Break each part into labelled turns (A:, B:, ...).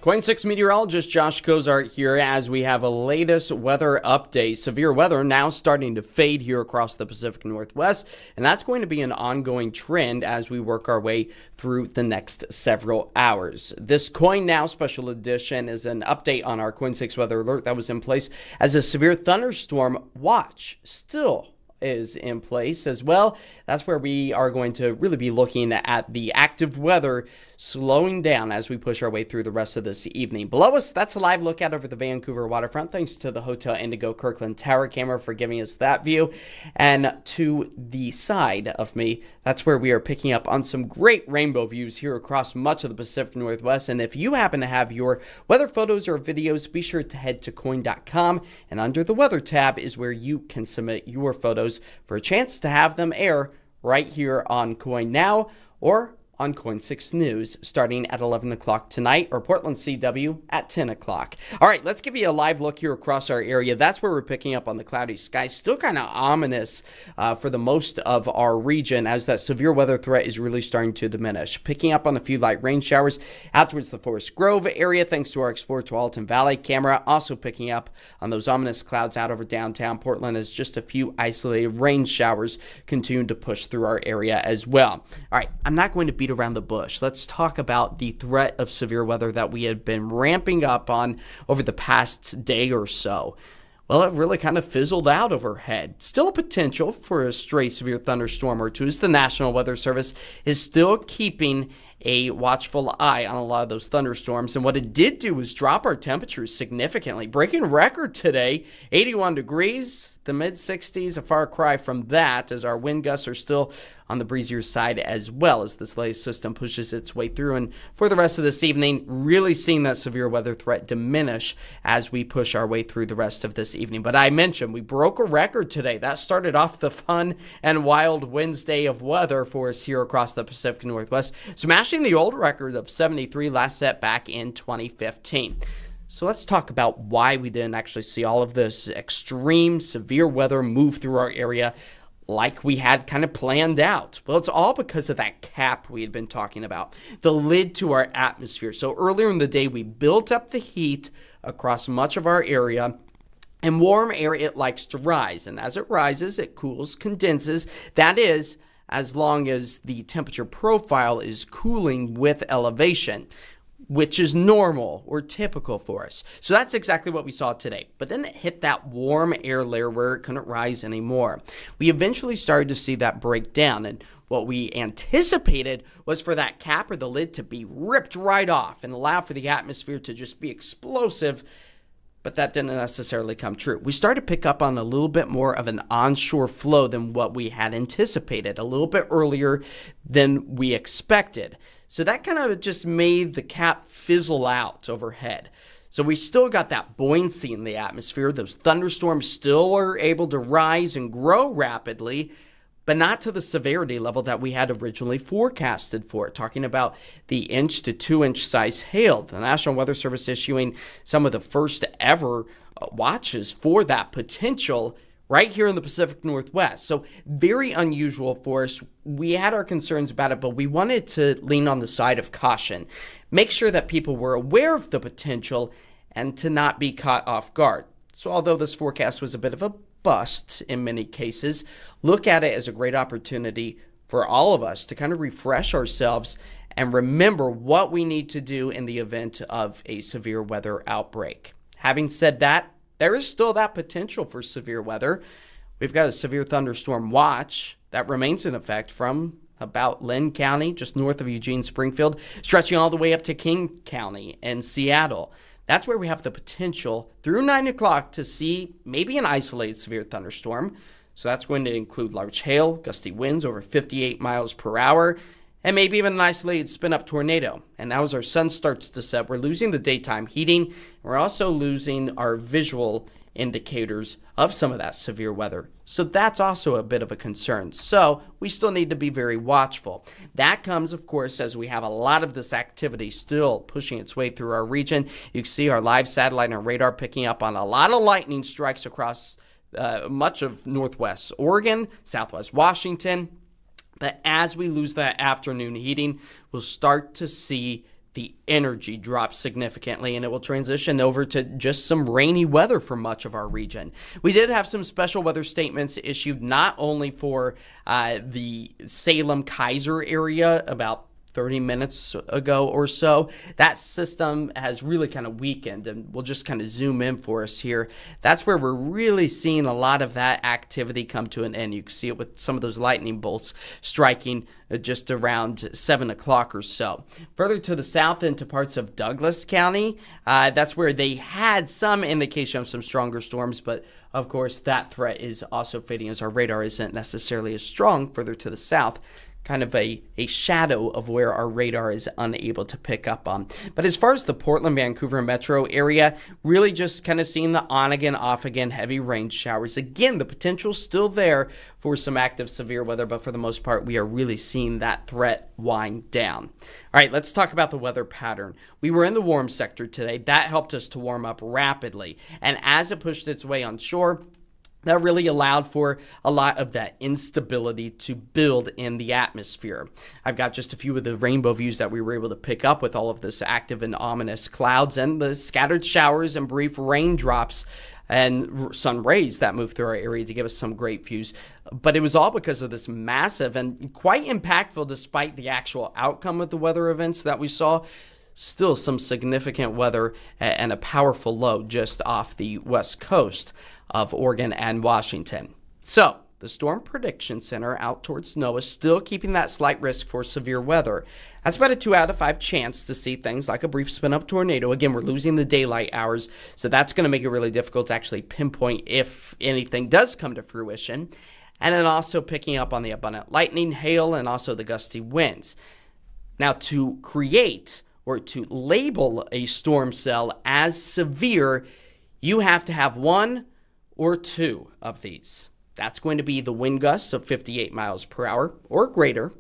A: KOIN 6 meteorologist Josh Cozart here as we have a latest weather update. Severe weather now starting to fade here across the Pacific Northwest, and that's going to be an ongoing trend as we work our way through the next several hours. This KOIN Now special edition is an update on our KOIN 6 weather alert that was in place as a severe thunderstorm watch still is in place as well. That's where we are going to really be looking at the active weather slowing down as we push our way through the rest of this evening. Below us, that's a live look out over the Vancouver waterfront. Thanks to the Hotel Indigo Kirkland Tower camera for giving us that view. And to the side of me, that's where we are picking up on some great rainbow views here across much of the Pacific Northwest. And if you happen to have your weather photos or videos, be sure to head to KOIN.com, and under the weather tab is where you can submit your photos for a chance to have them air right here on KOIN Now or on KOIN 6 News starting at 11 o'clock tonight, or Portland CW at 10 o'clock. All right, let's give you a live look here across our area. That's where we're picking up on the cloudy skies. Still kind of ominous for the most of our region as that severe weather threat is really starting to diminish. Picking up on a few light rain showers out towards the Forest Grove area thanks to our Explore Tualatin Valley camera. Also picking up on those ominous clouds out over downtown Portland as just a few isolated rain showers continue to push through our area as well. All right, I'm not going to beat around the bush. Let's talk about the threat of severe weather that we had been ramping up on over the past day or so. Well, it really kind of fizzled out overhead. Still a potential for a stray severe thunderstorm or two as the National Weather Service is still keeping a watchful eye on a lot of those thunderstorms. And what it did do was drop our temperatures significantly, breaking record today, 81 degrees, the mid-60s, a far cry from that as our wind gusts are still on the breezier side as well as this latest system pushes its way through. And for the rest of this evening, really seeing that severe weather threat diminish as we push our way through the rest of this evening. But I mentioned we broke a record today. That started off the fun and wild Wednesday of weather for us here across the Pacific Northwest, smashing the old record of 73 last set back in 2015. So let's talk about why we didn't actually see all of this extreme severe weather move through our area like we had kind of planned out. Well, it's all because of that cap we had been talking about, the lid to our atmosphere. So earlier in the day, we built up the heat across much of our area, and warm air, it likes to rise. And as it rises, it cools, condenses. That is, as long as the temperature profile is cooling with elevation, which is normal or typical for us. So that's exactly what we saw today. But then it hit that warm air layer where it couldn't rise anymore. We eventually started to see that break down, and what we anticipated was for that cap or the lid to be ripped right off and allow for the atmosphere to just be explosive. But that didn't necessarily come true. We started to pick up on a little bit more of an onshore flow than what we had anticipated, a little bit earlier than we expected. So that kind of just made the cap fizzle out overhead. So we still got that buoyancy in the atmosphere. Those thunderstorms still are able to rise and grow rapidly, but not to the severity level that we had originally forecasted for it. Talking about the inch to 2 inch size hail. The National Weather Service issuing some of the first ever watches for that potential right here in the Pacific Northwest. So very unusual for us. We had our concerns about it, but we wanted to lean on the side of caution. Make sure that people were aware of the potential and to not be caught off guard. So although this forecast was a bit of a bust in many cases, look at it as a great opportunity for all of us to kind of refresh ourselves and remember what we need to do in the event of a severe weather outbreak. Having said that, there is still that potential for severe weather. We've got a severe thunderstorm watch that remains in effect from about Lynn County, just north of Eugene, Springfield, stretching all the way up to King County and Seattle. That's where we have the potential through 9 o'clock to see maybe an isolated severe thunderstorm. So that's going to include large hail, gusty winds over 58 miles per hour, and maybe even an isolated spin-up tornado. And now as our sun starts to set, we're losing the daytime heating. We're also losing our visual indicators of some of that severe weather. So that's also a bit of a concern. So we still need to be very watchful. That comes, of course, as we have a lot of this activity still pushing its way through our region. You can see our live satellite and radar picking up on a lot of lightning strikes across much of northwest Oregon, southwest Washington. But as we lose that afternoon heating, we'll start to see the energy drops significantly, and it will transition over to just some rainy weather for much of our region. We did have some special weather statements issued not only for the Salem-Keizer area about 30 minutes ago or so. That system has really kind of weakened, and we'll just kind of zoom in for us here. That's where we're really seeing a lot of that activity come to an end. You can see it with some of those lightning bolts striking just around 7 o'clock or so. Further to the south into parts of Douglas County, that's where they had some indication of some stronger storms, but of course that threat is also fading as our radar isn't necessarily as strong further to the south. Kind of a shadow of where our radar is unable to pick up on. But as far as the Portland, Vancouver metro area, really just kind of seeing the on again, off again heavy rain showers. Again, the potential's still there for some active severe weather, but for the most part, we are really seeing that threat wind down. All right, let's talk about the weather pattern. We were in the warm sector today. That helped us to warm up rapidly. And as it pushed its way onshore, that really allowed for a lot of that instability to build in the atmosphere. I've got just a few of the rainbow views that we were able to pick up with all of this active and ominous clouds and the scattered showers and brief raindrops and sun rays that moved through our area to give us some great views. But it was all because of this massive and quite impactful, despite the actual outcome of the weather events that we saw, still some significant weather and a powerful low just off the west coast of Oregon and Washington. So the Storm Prediction Center out towards NOAA is still keeping that slight risk for severe weather. That's about a 2 out of 5 chance to see things like a brief spin-up tornado. Again, we're losing the daylight hours, so that's going to make it really difficult to actually pinpoint if anything does come to fruition. And then also picking up on the abundant lightning, hail, and also the gusty winds. Now, to create or to label a storm cell as severe, you have to have one or two of these. That's going to be the wind gusts of 58 miles per hour or greater.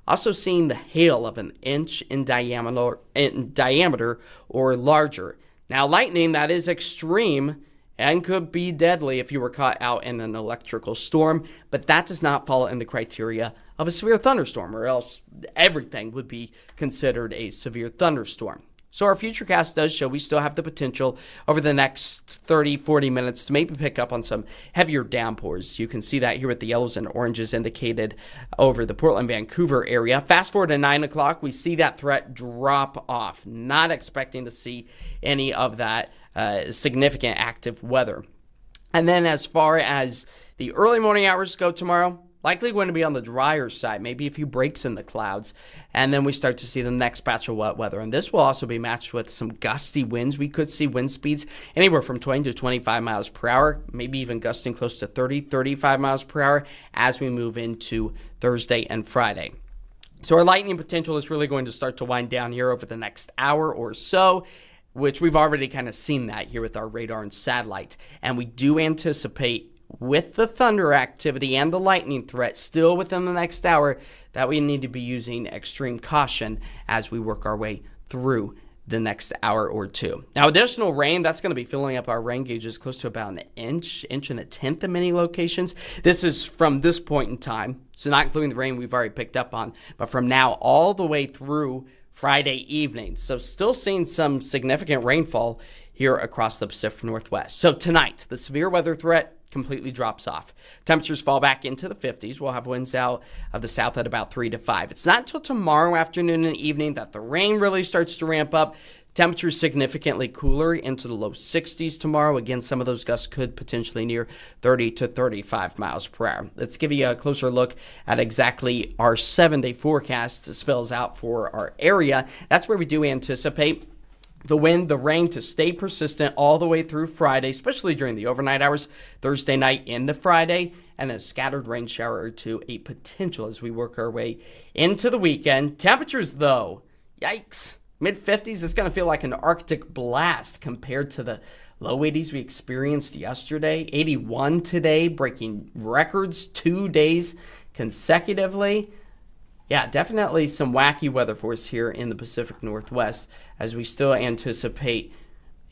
A: Also seeing the hail of an inch in diameter or larger. Now, lightning, that is extreme and could be deadly if you were caught out in an electrical storm, but that does not fall in the criteria of a severe thunderstorm, or else everything would be considered a severe thunderstorm. So our futurecast does show we still have the potential over the next 30, 40 minutes to maybe pick up on some heavier downpours. You can see that here with the yellows and oranges indicated over the Portland, Vancouver area. Fast forward to 9 o'clock, we see that threat drop off. Not expecting to see any of that significant active weather. And then as far as the early morning hours go tomorrow, likely going to be on the drier side, maybe a few breaks in the clouds, and then we start to see the next batch of wet weather. And this will also be matched with some gusty winds. We could see wind speeds anywhere from 20 to 25 miles per hour, maybe even gusting close to 30, 35 miles per hour as we move into Thursday and Friday. So our lightning potential is really going to start to wind down here over the next hour or so, which we've already kind of seen that here with our radar and satellite. And we do anticipate, with the thunder activity and the lightning threat still within the next hour, that we need to be using extreme caution as we work our way through the next hour or two. Now, additional rain, that's going to be filling up our rain gauges close to about an inch and a tenth in many locations. This is from this point in time, so not including the rain we've already picked up on, but from now all the way through Friday evening. So still seeing some significant rainfall here across the Pacific Northwest. So tonight, the severe weather threat completely drops off. Temperatures fall back into the 50s. We'll have winds out of the south at about 3 to 5. It's not until tomorrow afternoon and evening that the rain really starts to ramp up. Temperatures significantly cooler into the low 60s tomorrow. Again, some of those gusts could potentially near 30 to 35 miles per hour. Let's give you a closer look at exactly our 7-day forecast spells out for our area. That's where we do anticipate the wind, the rain to stay persistent all the way through Friday, especially during the overnight hours, Thursday night into Friday, and a scattered rain shower or two, a potential as we work our way into the weekend. Temperatures, though, yikes, mid-50s. It's going to feel like an Arctic blast compared to the low 80s we experienced yesterday. 81 today, breaking records 2 days consecutively. Yeah, definitely some wacky weather for us here in the Pacific Northwest as we still anticipate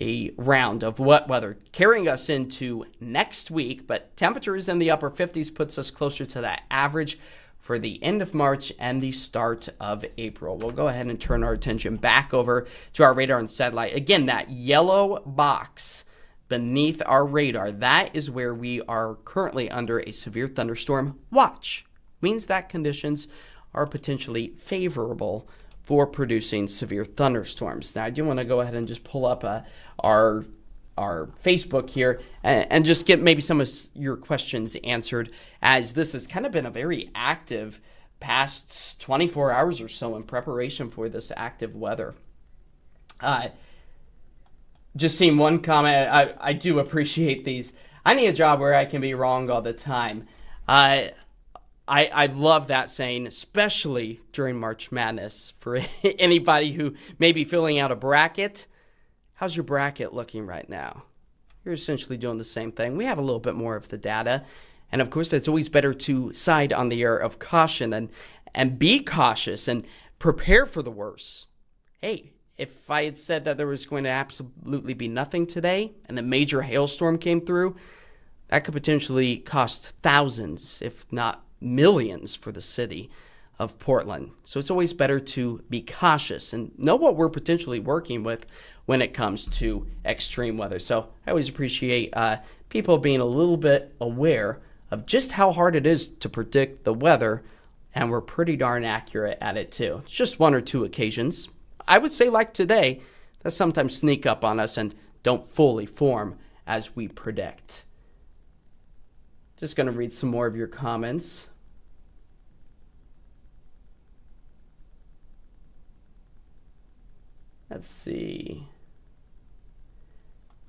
A: a round of wet weather carrying us into next week, but temperatures in the upper 50s puts us closer to that average for the end of March and the start of April. We'll go ahead and turn our attention back over to our radar and satellite. Again, that yellow box beneath our radar, that is where we are currently under a severe thunderstorm watch. Means that conditions are potentially favorable for producing severe thunderstorms. Now, I do want to go ahead and just pull up our Facebook here and just get maybe some of your questions answered, as this has kind of been a very active past 24 hours or so in preparation for this active weather. Just seeing one comment, I do appreciate these. I need a job where I can be wrong all the time. I love that saying, especially during March Madness. For anybody who may be filling out a bracket, how's your bracket looking right now? You're essentially doing the same thing. We have a little bit more of the data. And of course, it's always better to side on the air of caution and be cautious and prepare for the worst. Hey, if I had said that there was going to absolutely be nothing today and a major hailstorm came through, that could potentially cost thousands, if not millions, for the city of Portland. So it's always better to be cautious and know what we're potentially working with when it comes to extreme weather. So I always appreciate people being a little bit aware of just how hard it is to predict the weather, and we're pretty darn accurate at it too. It's just one or two occasions, I would say, like today, that sometimes sneak up on us and don't fully form as we predict. Just going to read some more of your comments. Let's see.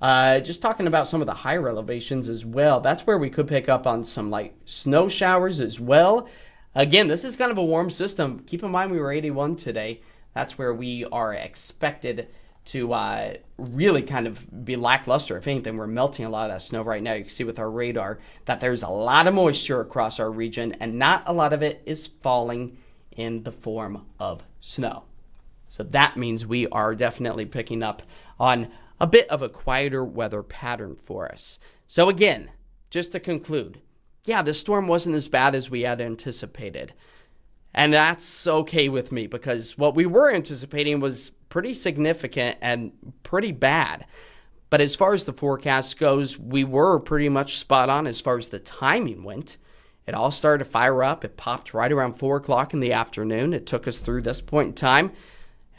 A: Just talking about some of the higher elevations as well. That's where we could pick up on some light snow showers as well. Again, this is kind of a warm system. Keep in mind we were 81 today. That's where we are expected to really kind of be lackluster. If anything, we're melting a lot of that snow right now. You can see with our radar that there's a lot of moisture across our region, and not a lot of it is falling in the form of snow. So that means we are definitely picking up on a bit of a quieter weather pattern for us. So again, just to conclude, yeah, this storm wasn't as bad as we had anticipated. And that's okay with me, because what we were anticipating was pretty significant and pretty bad. But as far as the forecast goes, we were pretty much spot on as far as the timing went. It all started to fire up. It popped right around 4 o'clock in the afternoon. It took us through this point in time.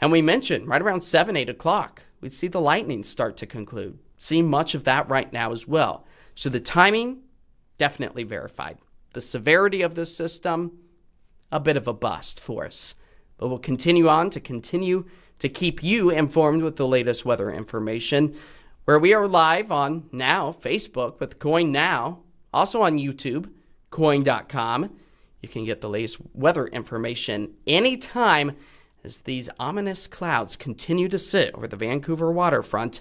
A: And we mentioned right around 7, 8 o'clock, we'd see the lightning start to conclude. See much of that right now as well. So the timing, definitely verified. The severity of this system, a bit of a bust for us. But we'll continue to keep you informed with the latest weather information, where we are live on now Facebook with KOIN Now, also on YouTube, KOIN.com. You can get the latest weather information anytime as these ominous clouds continue to sit over the Vancouver waterfront.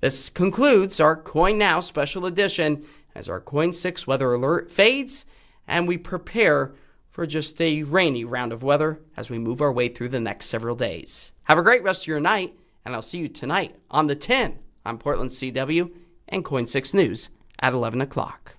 A: This concludes our KOIN Now special edition as our KOIN 6 weather alert fades and we prepare for just a rainy round of weather as we move our way through the next several days. Have a great rest of your night, and I'll see you tonight on the 10 on Portland CW and KOIN 6 News at 11 o'clock.